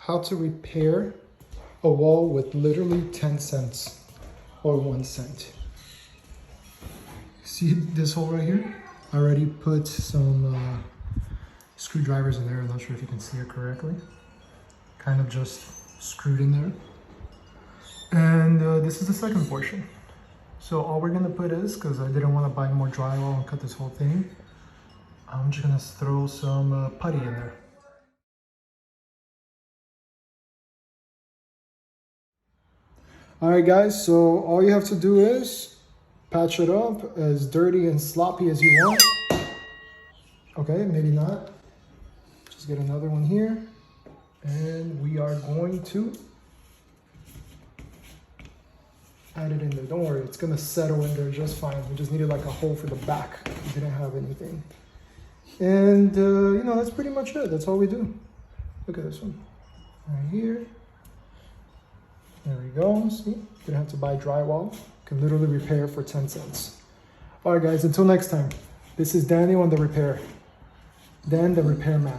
how to repair a wall with literally 10 cents or 1 cent. See this hole right here? I already put some screwdrivers in there. I'm not sure if you can see it correctly. Kind of just screwed in there. And this is the second portion. So all we're gonna put is, because I didn't want to buy more drywall and cut this whole thing, I'm just gonna throw some putty in there. All right, guys, so all you have to do is patch it up as dirty and sloppy as you want. Okay, maybe not. Just get another one here. And we are going to add it in there. Don't worry, it's gonna settle in there just fine. We just needed like a hole for the back. We didn't have anything. And you know, that's pretty much it. That's all we do. Look at this one right here. There we go. See, you don't have to buy drywall. You can literally repair for 10 cents. All right, guys, until next time. This is Daniel on the repair. Dan, the repairman.